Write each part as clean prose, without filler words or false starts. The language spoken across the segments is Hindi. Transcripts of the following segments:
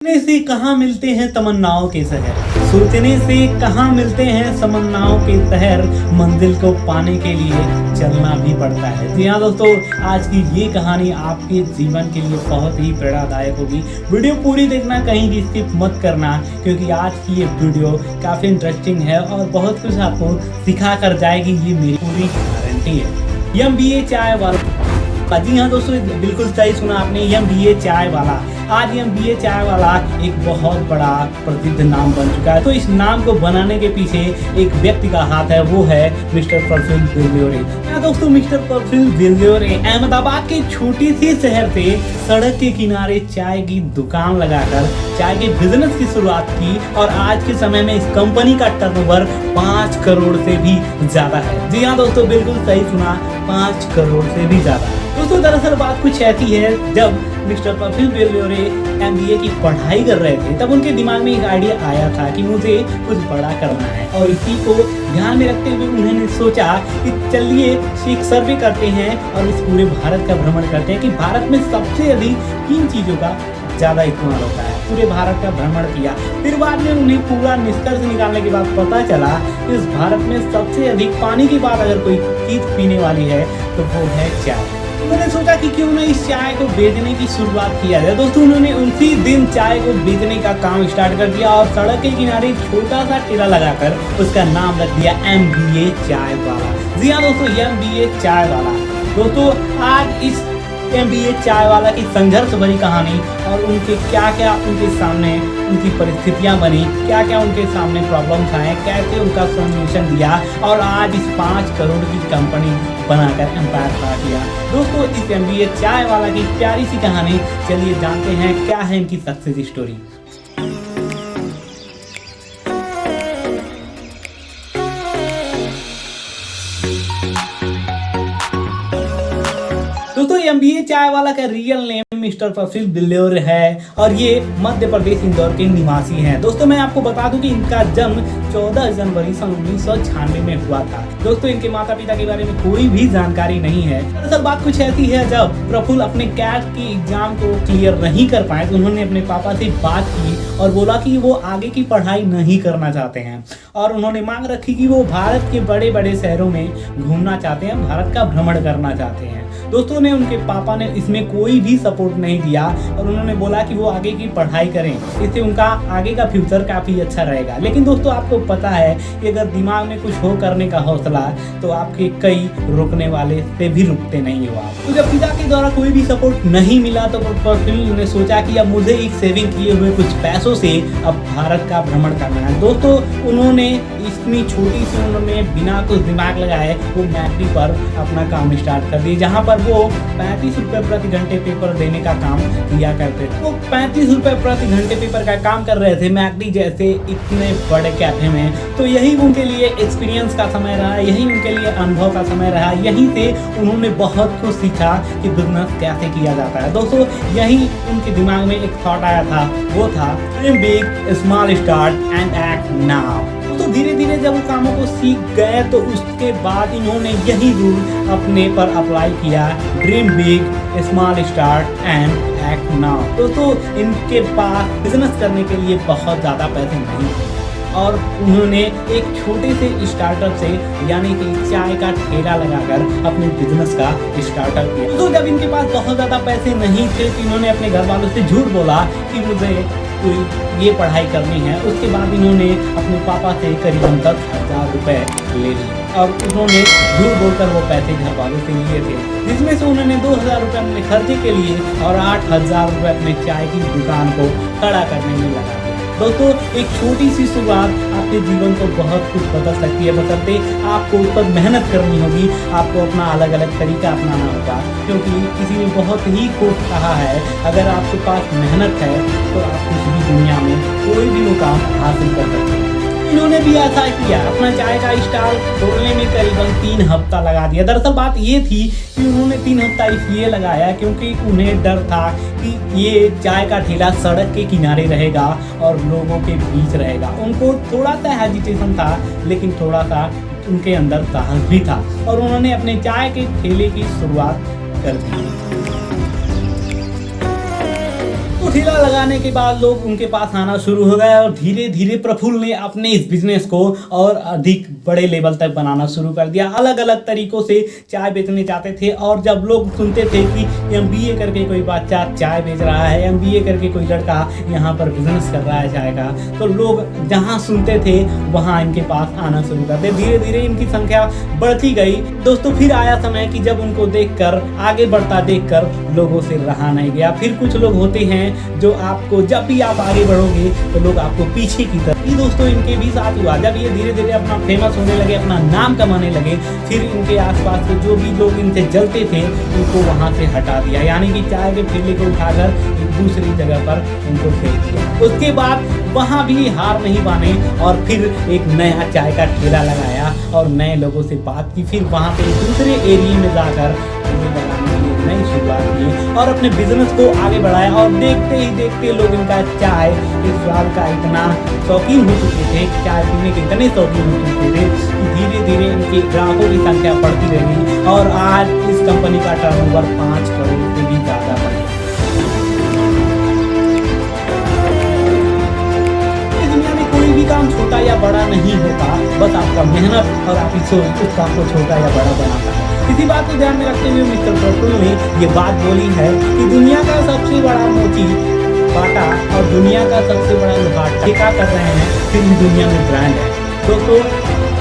सोचने से कहाँ मिलते हैं तमन्नाओं के शहर, सोचने से कहाँ मिलते हैं तमन्नाओं के शहर, मंजिल को पाने के लिए चलना भी पड़ता है। जी हाँ दोस्तों, आज की ये कहानी आपके जीवन के लिए बहुत ही प्रेरणादायक होगी। वीडियो पूरी देखना, कहीं भी स्किप मत करना, क्योंकि आज की ये वीडियो काफ़ी इंटरेस्टिंग है और बहुत कुछ आपको सिखा कर जाएगी, ये मेरी पूरी गारंटी है। MBA चाय वाला, जी हाँ दोस्तों, बिल्कुल सही सुना आपने, MBA चाय वाला। आज MBA चाय वाला एक बहुत बड़ा प्रसिद्ध नाम बन चुका है। तो इस नाम को बनाने के पीछे एक व्यक्ति का हाथ है, वो है मिस्टर प्रफुल्ल विल्लोरे। दोस्तों, मिस्टर प्रफुल्ल विल्लोरे अहमदाबाद के छोटी सी शहर से सड़क के किनारे चाय की दुकान लगाकर चाय के बिजनेस की शुरुआत की और आज के समय में इस कंपनी का टर्नओवर 5 करोड़ से भी ज्यादा है। जी हाँ दोस्तों, बिल्कुल सही सुना, 5 करोड़ से भी ज्यादा। दोस्तों, दरअसल बात कुछ ऐसी है, जब मिस्टर प्रफुल्ल विल्लोरे MBA की पढ़ाई कर रहे थे, तब उनके दिमाग में एक आइडिया आया था कि मुझे कुछ बड़ा करना है, और इसी को ध्यान में रखते हुए उन्होंने सोचा कि चलिए एक सर्वे करते हैं और इस पूरे भारत का भ्रमण करते हैं कि भारत में सबसे अधिक किन चीज़ों का ज़्यादा इस्तेमाल होता है। पूरे भारत का भ्रमण किया, फिर बाद में उन्हें पूरा निष्कर्ष निकालने के बाद पता चला कि इस भारत में सबसे अधिक पानी के बाद अगर कोई चीज़ पीने वाली है तो वो है चाय। उन्होंने सोचा कि क्यों ना इस चाय को बेचने की शुरुआत किया जाए। दोस्तों, उन्होंने उसी दिन चाय को बेचने का काम स्टार्ट कर दिया और सड़क के किनारे छोटा सा ठेला लगाकर उसका नाम रख दिया MBA चाय वाला। जी हाँ दोस्तों, MBA चाय वाला। दोस्तों, आज इस MBA चाय वाला की संघर्ष भरी कहानी और उनके क्या क्या उनके सामने उनकी परिस्थितियां बनी, क्या क्या उनके सामने प्रॉब्लम्स आए, कैसे उनका सॉल्यूशन दिया और आज इस 5 करोड़ की कंपनी बनाकर एम्पायर खड़ा किया। दोस्तों, इस MBA चाय वाला की प्यारी सी कहानी, चलिए जानते हैं क्या है इनकी सक्सेस स्टोरी। दोस्तों, MBA चाय वाला का रियल नेम मिस्टर प्रफुल्ल विल्लोरे है और ये मध्य प्रदेश इंदौर के निवासी हैं। दोस्तों, मैं आपको बता दूं कि इनका जन्म 14 जनवरी सन 1996 में हुआ था। दोस्तों, इनके माता पिता के बारे में कोई भी जानकारी नहीं है। दरअसल बात कुछ ऐसी है, जब प्रफुल्ल अपने कैट की एग्जाम को क्लियर नहीं कर पाए तो उन्होंने अपने पापा से बात की और बोला कि वो आगे की पढ़ाई नहीं करना चाहते हैं और उन्होंने मांग रखी कि वो भारत के बड़े बड़े शहरों में घूमना चाहते हैं, भारत का भ्रमण करना चाहते हैं। दोस्तों ने उनके पापा ने इसमें कोई भी सपोर्ट नहीं दिया और उन्होंने बोला कि वो आगे की पढ़ाई करें, इससे उनका आगे का फ्यूचर काफ़ी अच्छा रहेगा। लेकिन दोस्तों, आपको पता है कि अगर दिमाग में कुछ हो करने का हौसला तो आपके कई रुकने वाले से भी रुकते नहीं हो आप। तो जब पिता के द्वारा कोई भी सपोर्ट नहीं मिला तो प्रफुल्ल ने सोचा कि अब मुझे एक सेविंग किए हुए कुछ पैसों से अब भारत का भ्रमण करना है। दोस्तों, उन्होंने इतनी छोटी सी उम्र में बिना कुछ दिमाग लगाए वो मैकडी पर अपना काम स्टार्ट कर दिया, जहाँ पर वो 35 रुपये प्रति घंटे पेपर देने का काम किया करते थे। वो 35 रुपये प्रति घंटे पेपर का काम कर रहे थे मैकडी जैसे इतने बड़े कैफे में। तो यही उनके लिए एक्सपीरियंस का समय रहा, यही उनके लिए अनुभव का समय रहा, यहीं से उन्होंने बहुत कुछ सीखा कि बिजनेस कैसे किया जाता है। दोस्तों, यही उनके दिमाग में एक थॉट आया था, वो था dream big, small start and act now. तो धीरे धीरे जब वो कामों को सीख गए तो उसके बाद इन्होंने यही रूल अपने पर अप्लाई किया, dream big, small start and act now. दोस्तों, इनके पास बिजनेस करने के लिए बहुत ज़्यादा पैसे नहीं थे और उन्होंने एक छोटे से स्टार्टअप से, यानी कि चाय का ठेला लगाकर अपने बिजनेस का स्टार्टअप किया। तो जब इनके पास बहुत ज़्यादा पैसे नहीं थे तो इन्होंने अपने घर वालों से झूठ बोला कि मुझे ये पढ़ाई करनी है। उसके बाद इन्होंने अपने पापा से करीबन 10,000 रुपये ले लिए और उन्होंने झूठ बोलकर वो पैसे घर वालों से लिए थे, जिसमें से उन्होंने 2,000 रुपये अपने खर्चे के लिए और 8,000 रुपये अपने चाय की दुकान को खड़ा करने में लगा दिया। दोस्तों, एक छोटी सी शुरुआत आपके जीवन को बहुत कुछ बदल सकती है, बदलते आपको उस पर मेहनत करनी होगी, आपको अपना अलग अलग तरीका अपनाना होगा, क्योंकि किसी ने बहुत ही खूब कहा है, अगर आपके पास मेहनत है तो आप किसी भी दुनिया में कोई भी मुकाम हासिल कर सकते हैं। इन्होंने भी ऐसा किया, अपना चाय का स्टॉल खोलने में करीबन 3 हफ्ता लगा दिया। दरअसल बात ये थी कि उन्होंने 3 हफ्ता इसलिए लगाया क्योंकि उन्हें डर था कि ये चाय का ठेला सड़क के किनारे रहेगा और लोगों के बीच रहेगा। उनको थोड़ा सा हेजिटेशन था, लेकिन थोड़ा सा उनके अंदर साहस भी था और उन्होंने अपने चाय के ठेले की शुरुआत कर दी। दोस्तों ठेला लगाने के बाद लोग उनके पास आना शुरू हो गए और धीरे धीरे प्रफुल्ल ने अपने इस बिजनेस को और अधिक बड़े लेवल तक बनाना शुरू कर दिया। अलग अलग तरीकों से चाय बेचने जाते थे और जब लोग सुनते थे कि एमबीए करके कोई बच्चा चाय बेच रहा है, एमबीए करके कोई लड़का यहाँ पर बिजनेस कर रहा है चाय का, तो लोग जहाँ सुनते थे वहाँ इनके पास आना शुरू करते। धीरे धीरे इनकी संख्या बढ़ती गई। दोस्तों फिर आया समय कि जब उनको देखकर, आगे बढ़ता देखकर लोगों से रहा नहीं गया। फिर कुछ लोग होते हैं जो आपको, जब भी आप आगे बढ़ोगे तो लोग आपको पीछे की तरफ, ये दोस्तों इनके भी साथ हुआ। जब ये धीरे धीरे अपना फेमस होने लगे, अपना नाम कमाने लगे, फिर इनके आसपास के जो भी लोग इनसे जलते थे उनको वहां से हटा दिया, यानी कि चाय के ठेले को उठाकर एक दूसरी जगह पर उनको फेंक दिया। उसके बाद वहां भी हार नहीं माने और फिर एक नया चाय का ठेला लगाया और नए लोगों से बात की। फिर वहां से दूसरे एरिया में जाकर नई शुरुआत की और अपने बिजनेस को आगे बढ़ाया। और देखते ही देखते लोग इनका चाय के स्वाद का इतना शौकीन हो चुके थे, चाय पीने के इतने शौकीन हो चुके थे, धीरे धीरे इनके ग्राहकों की संख्या बढ़ती रही और आज इस कंपनी का टर्नओवर 5 करोड़ से भी ज्यादा बढ़ गया। इस दुनिया में कोई भी काम छोटा या बड़ा नहीं होता, बस आपका मेहनत और आपकी सोच उस काम को छोटा या बड़ा बनाता है। इसी बात को ध्यान में रखते हुए मिस्टर प्रफुल्ल ने ये बात बोली है कि दुनिया का सबसे बड़ा मोची बाटा और दुनिया का सबसे बड़ा लोहाटा क्या कर रहे हैं, फिर दुनिया में ब्रांड है। दोस्तों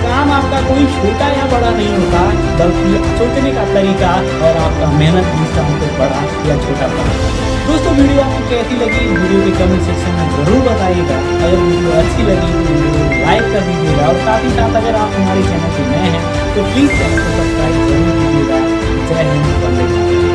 काम आपका कोई छोटा या बड़ा नहीं होता, बल्कि सोचने का तरीका और आपका मेहनत भी काम को बड़ा या छोटा बनाता है। दोस्तों वीडियो आपको कैसी लगी, वीडियो के कमेंट सेक्शन में जरूर बताइएगा। अगर वीडियो अच्छी लगी तो वीडियो लाइक कर दीजिएगा और साथ ही साथ अगर आप हमारे चैनल पर नए हैं तो प्लीज़ चैनल को सब्सक्राइब जरूर कीजिएगा। जय हिंद, वंदे मातरम।